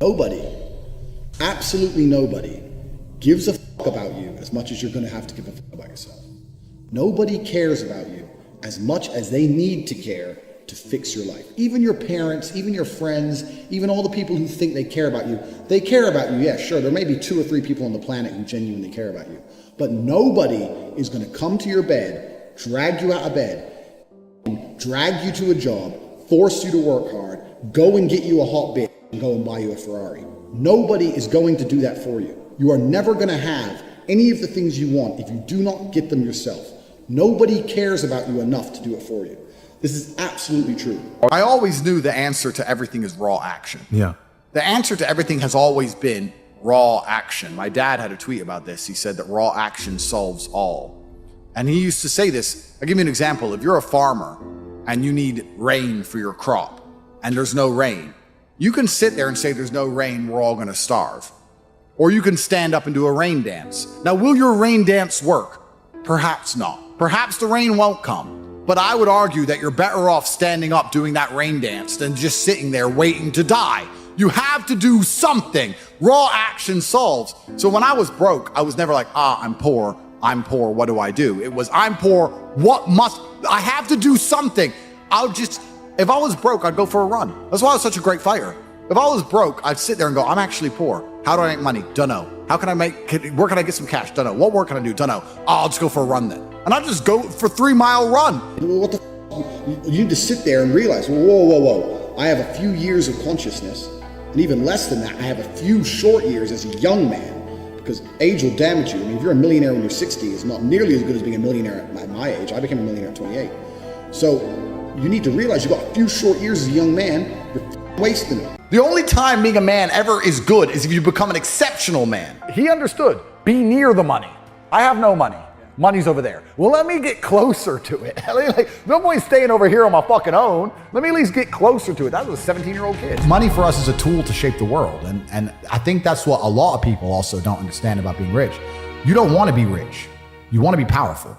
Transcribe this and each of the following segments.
Nobody, absolutely nobody, gives a fuck about you as much as you're going to have to give a fuck about yourself. Nobody cares about you as much as they need to care to fix your life. Even your parents, even your friends, even all the people who think they care about you, they care about you. Yeah, sure, there may be 2 or 3 people on the planet who genuinely care about you, but nobody is going to come to your bed, drag you out of bed, drag you to a job, force you to work hard, go and get you a hot bitch, and go and buy you a Ferrari. Nobody is going to do that for you. You are never going to have any of the things you want if you do not get them yourself. Nobody cares about you enough to do it for you. This is absolutely true. I always knew the answer to everything is raw action. Yeah. The answer to everything has always been raw action. My dad had a tweet about this. He said that raw action solves all. And he used to say this. I'll give you an example. If you're a farmer and you need rain for your crop and there's no rain, you can sit there and say there's no rain, we're all gonna starve. Or you can stand up and do a rain dance. Now, will your rain dance work? Perhaps not. Perhaps the rain won't come. But I would argue that you're better off standing up doing that rain dance than just sitting there waiting to die. You have to do something. Raw action solves. So when I was broke, I was never like, I'm poor, what do I do? It was, I'm poor, I have to do something. If I was broke, I'd go for a run. That's why I was such a great fighter. If I was broke, I'd sit there and go, I'm actually poor. How do I make money? Dunno. Where can I get some cash? Dunno. What work can I do? Dunno. I'll just go for a run then. And I'll just go for 3-mile run. What the f? You need to sit there and realize, whoa. I have a few years of consciousness, and even less than that, I have a few short years as a young man, because age will damage you. I mean, if you're a millionaire when you're 60, it's not nearly as good as being a millionaire at my age. I became a millionaire at 28. So you need to realize you've got a few short years as a young man, you're wasting it. The only time being a man ever is good is if you become an exceptional man. He understood. Be near the money. I have no money. Money's over there. Well, let me get closer to it. Like, no point staying over here on my fucking own. Let me at least get closer to it. That was a 17-year-old kid. Money for us is a tool to shape the world. And I think that's what a lot of people also don't understand about being rich. You don't want to be rich. You want to be powerful.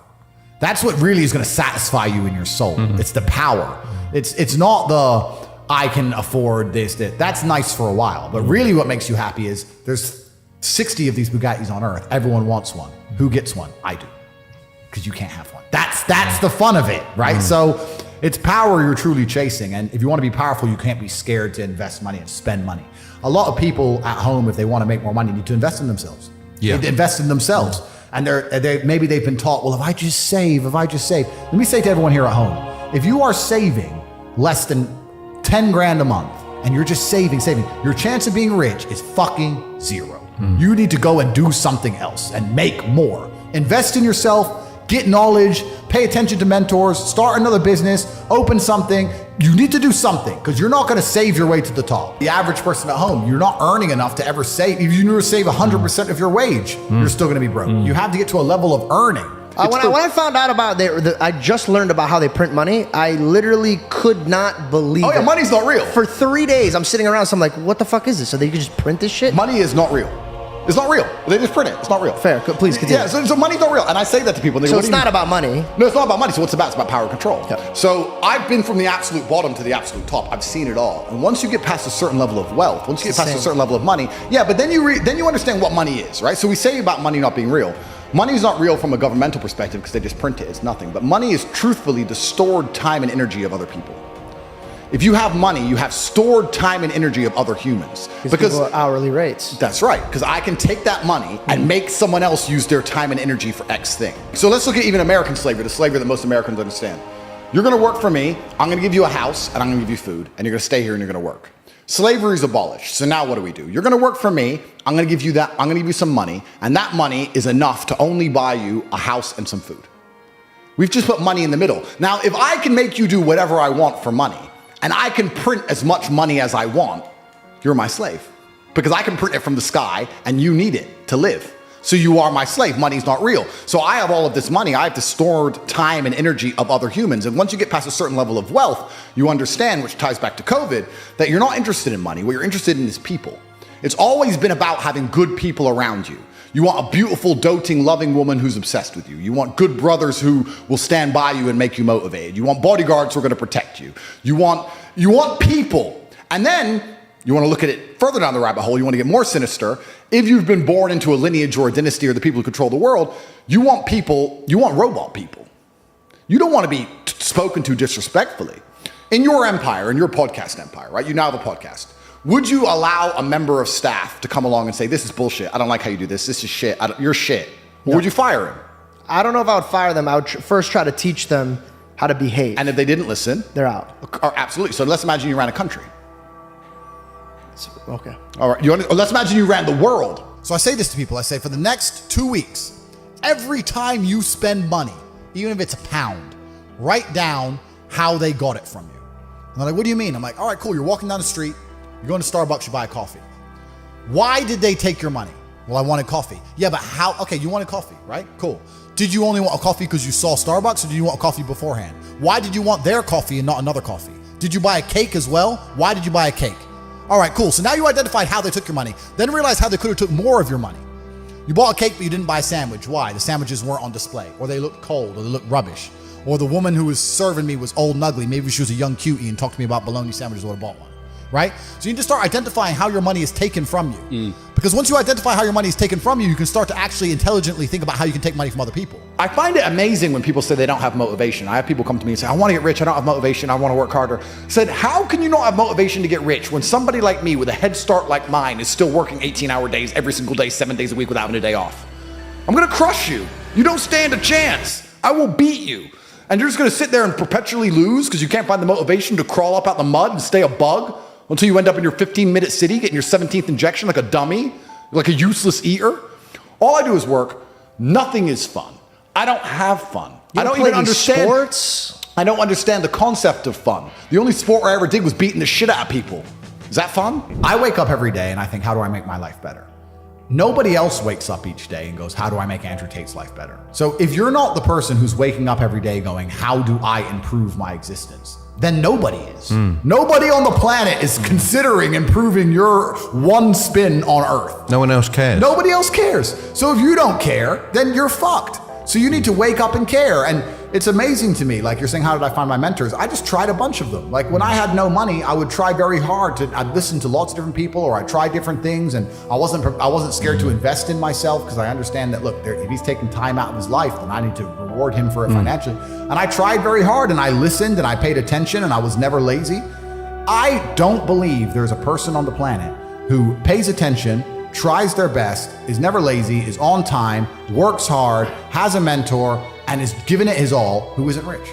That's what really is going to satisfy you in your soul. Mm-hmm. It's the power. It's not the, I can afford this, that. That's nice for a while. But really what makes you happy is there's 60 of these Bugattis on earth. Everyone wants one. Who gets one? I do. Because you can't have one. That's the fun of it, right? So it's power you're truly chasing. And if you want to be powerful, you can't be scared to invest money and spend money. A lot of people at home, if they want to make more money, need to invest in themselves. Yeah. They invest in themselves. And maybe they've been taught, well, if I just save. Let me say to everyone here at home, if you are saving less than 10 grand a month and you're just saving, your chance of being rich is fucking zero. You need to go and do something else and make more. Invest in yourself, get knowledge, pay attention to mentors, start another business, open something. You need to do something because you're not going to save your way to the top. The average person at home, you're not earning enough to ever save. If you never save 100% of your wage, you're still going to be broke. You have to get to a level of earning. When I found out about I just learned about how they print money, I literally could not believe it. Money's not real. For 3 days, I'm sitting around, so I'm like, what the fuck is this? So they could just print this shit? Money is not real. It's not real. They just print it. It's not real. Fair. Please continue. Yeah, so money's not real. And I say that to people. And they so go, it's not about money. No, it's not about money. So what's it about? It's about power and control. Yeah. So I've been from the absolute bottom to the absolute top. I've seen it all. And once you get past a certain level of wealth, once you get past a certain level of money, but then you understand what money is, right? So we say about money not being real. Money is not real from a governmental perspective because they just print it. It's nothing. But money is truthfully the stored time and energy of other people. If you have money, you have stored time and energy of other humans. Because people are hourly rates. That's right, because I can take that money and make someone else use their time and energy for X thing. So let's look at even American slavery, the slavery that most Americans understand. You're gonna work for me, I'm gonna give you a house, and I'm gonna give you food, and you're gonna stay here and you're gonna work. Slavery is abolished, so now what do? You're gonna work for me, I'm gonna give you some money, and that money is enough to only buy you a house and some food. We've just put money in the middle. Now, if I can make you do whatever I want for money, and I can print as much money as I want, you're my slave. Because I can print it from the sky and you need it to live. So you are my slave. Money's not real. So I have all of this money. I have the stored time and energy of other humans. And once you get past a certain level of wealth, you understand, which ties back to COVID, that you're not interested in money. What you're interested in is people. It's always been about having good people around you. You want a beautiful, doting, loving woman who's obsessed with you. You want good brothers who will stand by you and make you motivated. You want bodyguards who are going to protect you. You want people. And then You want to look at it further down the rabbit hole. You want to get more sinister. If you've been born into a lineage or a dynasty or the people who control the world, you want robot people. You don't want to be spoken to disrespectfully. In your empire, in your podcast empire, right? You now have a podcast. Would you allow a member of staff to come along and say, this is bullshit. I don't like how you do this. This is shit. You're shit. Or would you fire him? I don't know if I would fire them. I would first try to teach them how to behave. And if they didn't listen? They're out. Absolutely. So let's imagine you ran a country. Okay. All right. Let's imagine you ran the world. So I say this to people. I say, for the next 2 weeks, every time you spend money, even if it's £1, write down how they got it from you. And they're like, what do you mean? I'm like, all right, cool. You're walking down the street. You're going to Starbucks. You buy a coffee. Why did they take your money? Well, I wanted coffee. Yeah, but how? Okay, you wanted coffee, right? Cool. Did you only want a coffee because you saw Starbucks, or did you want a coffee beforehand? Why did you want their coffee and not another coffee? Did you buy a cake as well? Why did you buy a cake? All right, cool. So now you identified how they took your money. Then realize how they could have took more of your money. You bought a cake, but you didn't buy a sandwich. Why? The sandwiches weren't on display, or they looked cold, or they looked rubbish. Or the woman who was serving me was old and ugly. Maybe she was a young cutie and talked to me about bologna sandwiches, I would have bought one. Right? So you need to start identifying how your money is taken from you. Because once you identify how your money is taken from you, you can start to actually intelligently think about how you can take money from other people. I find it amazing when people say they don't have motivation. I have people come to me and say, I want to get rich. I don't have motivation. I want to work harder. I said, how can you not have motivation to get rich when somebody like me with a head start like mine is still working 18-hour days every single day, 7 days a week without having a day off? I'm going to crush you. You don't stand a chance. I will beat you. And you're just going to sit there and perpetually lose because you can't find the motivation to crawl up out the mud and stay a bug until you end up in your 15-minute city getting your 17th injection like a dummy, like a useless eater. All I do is work. Nothing is fun. I don't have fun. I don't even understand sports. I don't understand the concept of fun. The only sport I ever did was beating the shit out of people. Is that fun? I wake up every day and I think, how do I make my life better? Nobody else wakes up each day and goes, how do I make Andrew Tate's life better? So if you're not the person who's waking up every day going, how do I improve my existence? Then nobody is. Nobody on the planet is considering improving your one spin on Earth. No one else cares. Nobody else cares. So if you don't care, then you're fucked. So you need to wake up and care. And it's amazing to me, like you're saying, how did I find my mentors? I just tried a bunch of them. Like when I had no money, I would try very hard I'd listen to lots of different people, or I'd try different things. And I wasn't scared to invest in myself because I understand that, look, if he's taking time out of his life, then I need to reward him for it financially. And I tried very hard and I listened and I paid attention and I was never lazy. I don't believe there's a person on the planet who pays attention, tries their best, is never lazy, is on time, works hard, has a mentor, and is giving it his all, who isn't rich.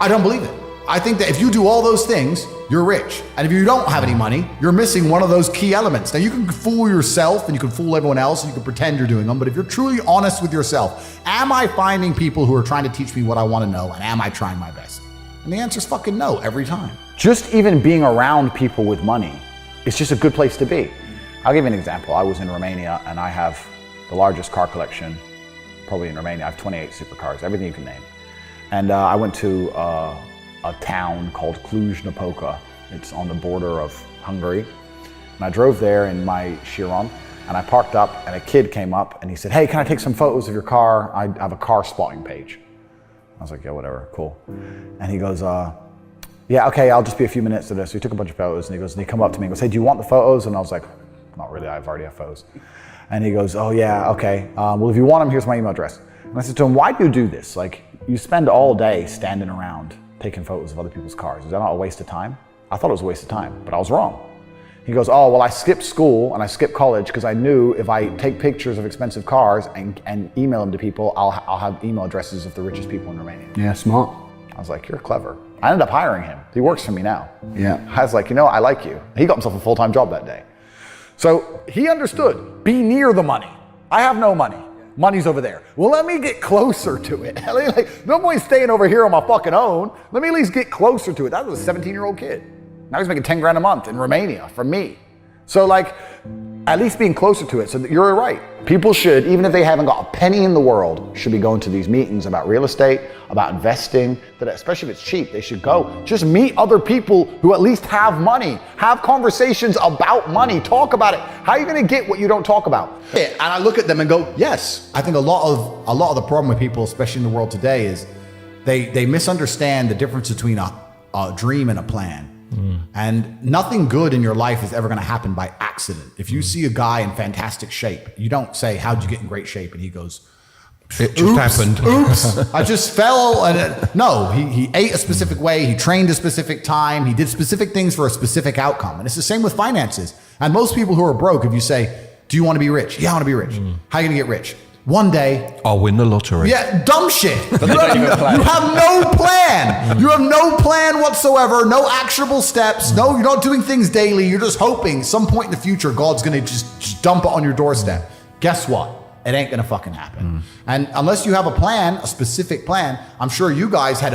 I don't believe it. I think that if you do all those things, you're rich. And if you don't have any money, you're missing one of those key elements. Now you can fool yourself and you can fool everyone else and you can pretend you're doing them, but if you're truly honest with yourself, am I finding people who are trying to teach me what I want to know, and am I trying my best? And the answer is fucking no every time. Just even being around people with money, it's just a good place to be. I'll give you an example. I was in Romania and I have the largest car collection probably in Romania. I have 28 supercars, everything you can name. And I went to a town called Cluj-Napoca. It's on the border of Hungary. And I drove there in my Chiron and I parked up and a kid came up and he said, hey, can I take some photos of your car? I have a car spotting page. I was like, yeah, whatever, cool. And he goes, yeah, okay, I'll just be a few minutes to this. So he took a bunch of photos and he come up to me and goes, hey, do you want the photos? And I was like, not really, I've already have photos. And he goes, oh yeah, okay. Well, if you want them, here's my email address. And I said to him, why do you do this? Like, you spend all day standing around taking photos of other people's cars. Is that not a waste of time? I thought it was a waste of time, but I was wrong. He goes, oh, well, I skipped school and I skipped college because I knew if I take pictures of expensive cars and email them to people, I'll have email addresses of the richest people in Romania. Yeah, smart. I was like, you're clever. I ended up hiring him. He works for me now. Yeah. I was like, you know, I like you. He got himself a full-time job that day. So he understood, be near the money. I have no money. Money's over there. Well, let me get closer to it. Like, no point staying over here on my fucking own. Let me at least get closer to it. That was a 17-year-old kid. Now he's making 10 grand a month in Romania from me. So like, at least being closer to it. So that you're right. People should, even if they haven't got a penny in the world, should be going to these meetings about real estate, about investing, that especially if it's cheap, they should go. Just meet other people who at least have money. Have conversations about money. Talk about it. How are you going to get what you don't talk about? And I look at them and go, yes. I think a lot of the problem with people, especially in the world today, is they misunderstand the difference between a dream and a plan. And nothing good in your life is ever going to happen by accident. If you see a guy in fantastic shape, you don't say, how'd you get in great shape? And he goes, It just happened. Oops, I just fell. No, he ate a specific way. He trained a specific time. He did specific things for a specific outcome. And it's the same with finances. And most people who are broke, if you say, do you want to be rich? Yeah, I want to be rich. How are you going to get rich? One day. I'll win the lottery. Yeah, dumb shit. You have no plan. You have no plan whatsoever. No actionable steps. No, you're not doing things daily. You're just hoping some point in the future, God's going to just dump it on your doorstep. Guess what? It ain't gonna fucking happen. And unless you have a plan, a specific plan, I'm sure you guys had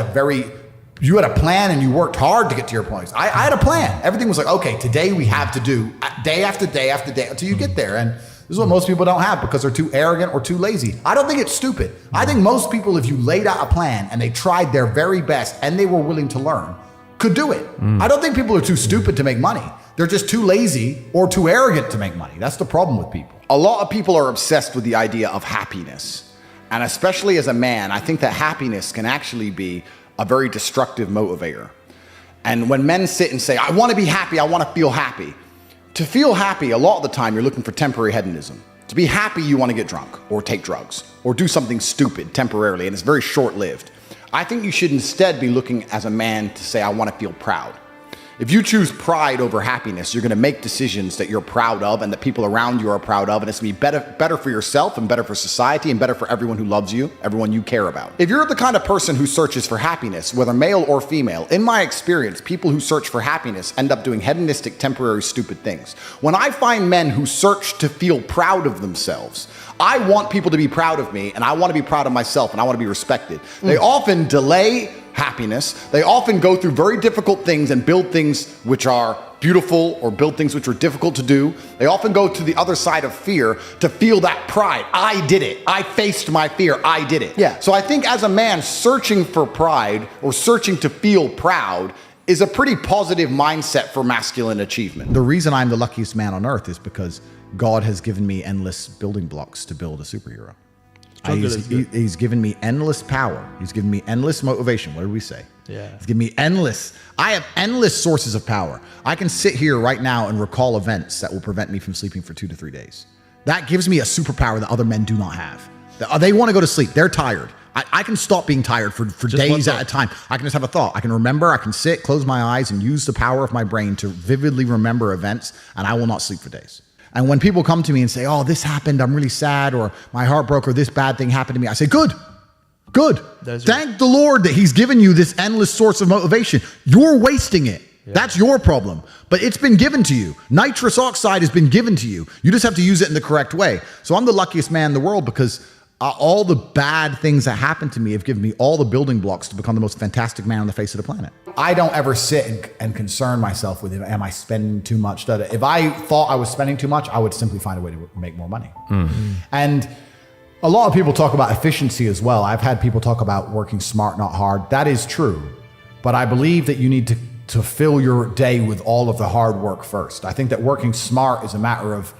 you had a plan and you worked hard to get to your points. I had a plan. Everything was like, okay, today we have to do day after day after day until you get there. And this is what most people don't have because they're too arrogant or too lazy. I don't think it's stupid. I think most people, if you laid out a plan and they tried their very best and they were willing to learn, could do it. I don't think people are too stupid to make money. They're just too lazy or too arrogant to make money. That's the problem with people. A lot of people are obsessed with the idea of happiness. And especially as a man, I think that happiness can actually be a very destructive motivator. And when men sit and say, I want to be happy, I want to feel happy. To feel happy, a lot of the time, you're looking for temporary hedonism. To be happy, you want to get drunk or take drugs or do something stupid temporarily, and it's very short-lived. I think you should instead be looking as a man to say, I want to feel proud. If you choose pride over happiness, you're going to make decisions that you're proud of and that people around you are proud of, and it's going to be better for yourself and better for society and better for everyone who loves you, everyone you care about. If you're the kind of person who searches for happiness, whether male or female, in my experience, people who search for happiness end up doing hedonistic, temporary, stupid things. When I find men who search to feel proud of themselves, I want people to be proud of me, and I want to be proud of myself, and I want to be respected. They often delay happiness. They often go through very difficult things and build things which are beautiful or build things which are difficult to do. They often go to the other side of fear to feel that pride. I did it. I faced my fear. I did it. Yeah. So I think as a man, searching for pride or searching to feel proud is a pretty positive mindset for masculine achievement. The reason I'm the luckiest man on earth is because God has given me endless building blocks to build a superhero. He's given me endless power. He's given me endless motivation. What did we say? Yeah. He's given me I have endless sources of power. I can sit here right now and recall events that will prevent me from sleeping for 2 to 3 days. That gives me a superpower that other men do not have. They want to go to sleep. They're tired. I can stop being tired for days at a time. I can just have a thought. I can remember, I can sit, close my eyes, and use the power of my brain to vividly remember events, and I will not sleep for days. And when people come to me and say, oh, this happened, I'm really sad, or my heart broke, or this bad thing happened to me, I say, good. Thank the Lord that he's given you this endless source of motivation. You're wasting it. Yeah. That's your problem. But it's been given to you. Nitrous oxide has been given to you. You just have to use it in the correct way. So I'm the luckiest man in the world because all the bad things that happened to me have given me all the building blocks to become the most fantastic man on the face of the planet. I don't ever sit and concern myself with, am I spending too much? If I thought I was spending too much, I would simply find a way to make more money. And a lot of people talk about efficiency as well. I've had people talk about working smart, not hard. That is true. But I believe that you need to fill your day with all of the hard work first. I think that working smart is a matter of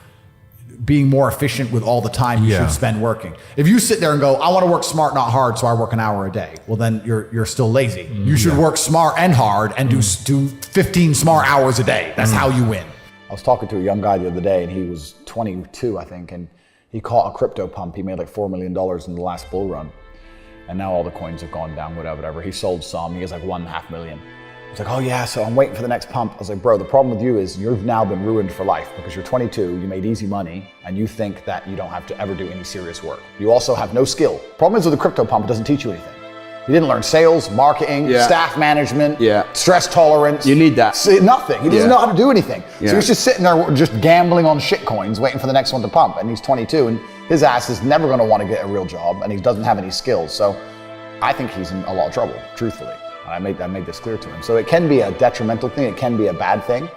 being more efficient with all the time you should spend working. If you sit there and go, I want to work smart, not hard, so I work an hour a day, well, then you're still lazy. You should work smart and hard and do 15 smart hours a day. That's how you win. I was talking to a young guy the other day, and he was 22, I think, and he caught a crypto pump. He made like $4 million in the last bull run, and now all the coins have gone down, whatever. He sold some. He has like 1.5 million. He's like, oh yeah, so I'm waiting for the next pump. I was like, bro, the problem with you is you've now been ruined for life because you're 22, you made easy money, and you think that you don't have to ever do any serious work. You also have no skill. Problem is with the crypto pump, it doesn't teach you anything. He didn't learn sales, marketing, staff management, stress tolerance. You need that. Nothing. He doesn't know how to do anything. Yeah. So he's just sitting there just gambling on shit coins, waiting for the next one to pump. And he's 22, and his ass is never going to want to get a real job, and he doesn't have any skills. So I think he's in a lot of trouble, truthfully. I made this clear to him. So it can be a detrimental thing, it can be a bad thing.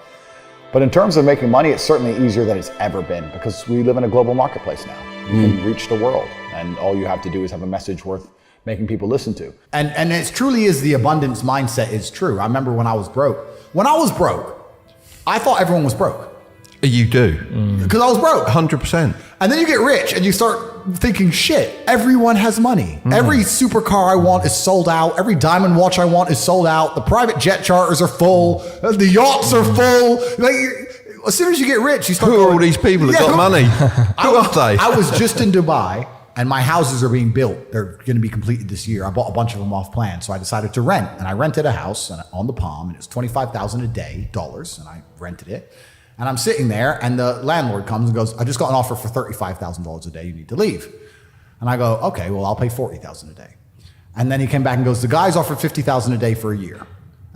But in terms of making money, it's certainly easier than it's ever been because we live in a global marketplace now. You can reach the world, and all you have to do is have a message worth making people listen to. And it truly is the abundance mindset is true. I remember when I was broke. I thought everyone was broke. You do. Because I was broke. 100%. And then you get rich and you start thinking, shit, everyone has money. Every supercar I want is sold out. Every diamond watch I want is sold out. The private jet charters are full. The yachts are full. Like, as soon as you get rich, you start Who are going, all these people that got money? Who are they? I was just in Dubai and my houses are being built. They're going to be completed this year. I bought a bunch of them off plan. So I decided to rent. And I rented a house on the Palm, and it was $25,000 a day, dollars. And I rented it. And I'm sitting there, and the landlord comes and goes, I just got an offer for $35,000 a day. You need to leave. And I go, okay, well, I'll pay $40,000 a day. And then he came back and goes, the guy's offered $50,000 a day for a year.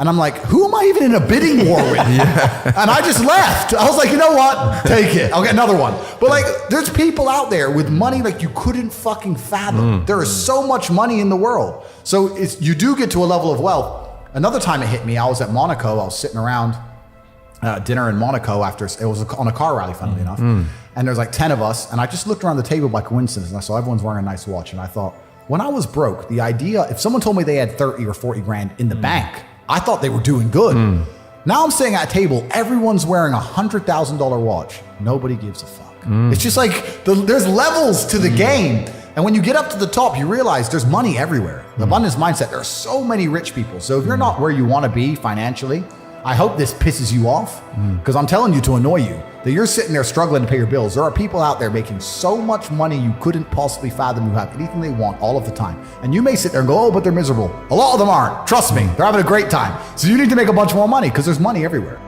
And I'm like, who am I even in a bidding war with? And I just left. I was like, you know what? Take it. I'll get another one. But like, there's people out there with money like you couldn't fucking fathom. There is so much money in the world. So you do get to a level of wealth. Another time it hit me, I was at Monaco. I was sitting around dinner in Monaco after, it was on a car rally, funnily enough. And there's like 10 of us. And I just looked around the table by coincidence and I saw everyone's wearing a nice watch. And I thought, when I was broke, the idea, if someone told me they had 30 or 40 grand in the bank, I thought they were doing good. Now I'm sitting at a table, everyone's wearing a $100,000 watch. Nobody gives a fuck. It's just like, there's levels to the game. And when you get up to the top, you realize there's money everywhere. The abundance mindset, there are so many rich people. So if you're not where you want to be financially, I hope this pisses you off, because I'm telling you to annoy you, that you're sitting there struggling to pay your bills. There are people out there making so much money you couldn't possibly fathom, who have anything they want all of the time. And you may sit there and go, oh, but they're miserable. A lot of them aren't. Trust me, they're having a great time. So you need to make a bunch more money, because there's money everywhere.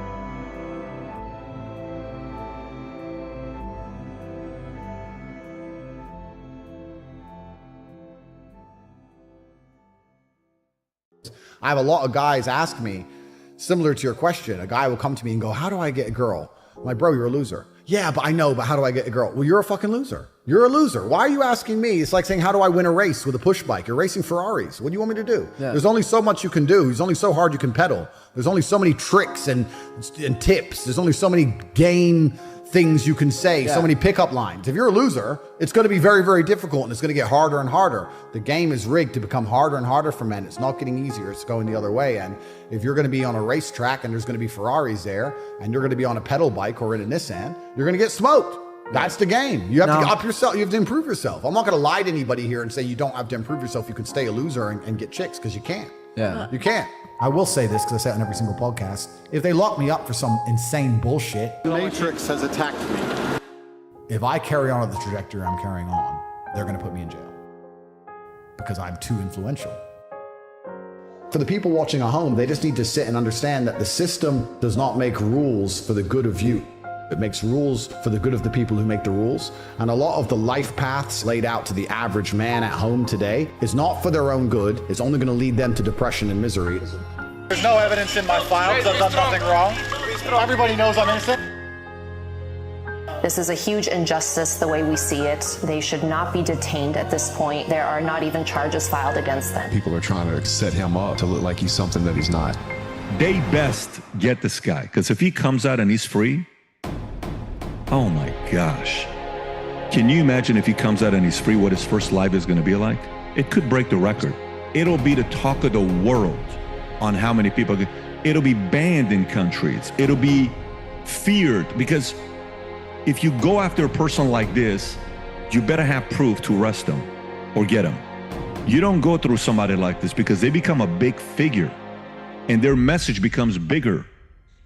I have a lot of guys ask me, similar to your question, a guy will come to me and go, how do I get a girl? I'm like, bro, you're a loser. Yeah, but I know, but how do I get a girl? Well, you're a fucking loser. You're a loser. Why are you asking me? It's like saying, how do I win a race with a push bike? You're racing Ferraris. What do you want me to do? Yeah. There's only so much you can do. There's only so hard you can pedal. There's only so many tricks and tips. There's only so many game things you can say, so many pickup lines. If you're a loser, it's going to be very, very difficult, and it's going to get harder and harder. The game is rigged to become harder and harder for men. It's not getting easier. It's going the other way. And if you're going to be on a racetrack and there's going to be Ferraris there, and you're going to be on a pedal bike or in a Nissan, you're going to get smoked. That's the game. You have to up yourself. You have to improve yourself. I'm not going to lie to anybody here and say you don't have to improve yourself. You can stay a loser and get chicks, because you can't. Yeah, you can't. I will say this, because I say it on every single podcast. If they lock me up for some insane bullshit, The Matrix has attacked me. if I carry on at the trajectory I'm carrying on, they're going to put me in jail, because I'm too influential. For the people watching at home, they just need to sit and understand that the system does not make rules for the good of you. It makes rules for the good of the people who make the rules. And a lot of the life paths laid out to the average man at home today is not for their own good. It's only going to lead them to depression and misery. There's no evidence in my file because I've done nothing wrong. Everybody knows I'm innocent. This is a huge injustice the way we see it. They should not be detained at this point. There are not even charges filed against them. People are trying to set him up to look like he's something that he's not. They best get this guy, because if he comes out and he's free, oh my gosh. Can you imagine if he comes out and he's free, what his first life is going to be like? It could break the record. It'll be the talk of the world on how many people, it'll be banned in countries. It'll be feared, because if you go after a person like this, you better have proof to arrest them or get them. You don't go through somebody like this, because they become a big figure and their message becomes bigger,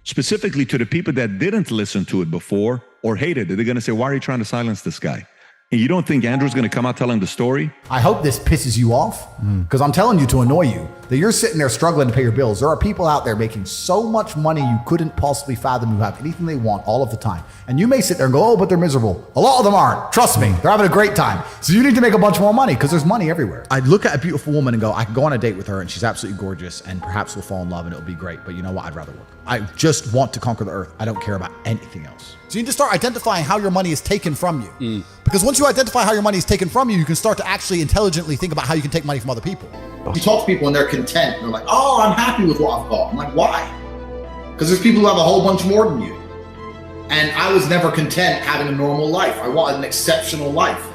specifically to the people that didn't listen to it before or hated it. They're going to say, why are you trying to silence this guy? And you don't think Andrew's going to come out telling the story? I hope this pisses you off, because I'm telling you to annoy you, that you're sitting there struggling to pay your bills. There are people out there making so much money you couldn't possibly fathom, who have anything they want all of the time. And you may sit there and go, oh, but they're miserable. A lot of them aren't. Trust me, they're having a great time. So you need to make a bunch more money, because there's money everywhere. I'd look at a beautiful woman and go, I can go on a date with her and she's absolutely gorgeous and perhaps we'll fall in love and it'll be great. But you know what? I'd rather work. I just want to conquer the earth. I don't care about anything else. So you need to start identifying how your money is taken from you. Because once you identify how your money is taken from you, you can start to actually intelligently think about how you can take money from other people. You talk to people and they're content. They're like, oh, I'm happy with what I've got. I'm like, why? Because there's people who have a whole bunch more than you. And I was never content having a normal life. I wanted an exceptional life.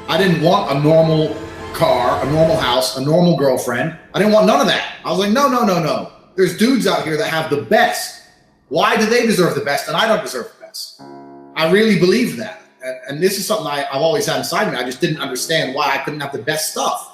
I didn't want a normal car, a normal house, a normal girlfriend. I didn't want none of that. I was like, no. There's dudes out here that have the best. Why do they deserve the best and I don't deserve the best? I really believe that. And this is something I've always had inside me. I just didn't understand why I couldn't have the best stuff.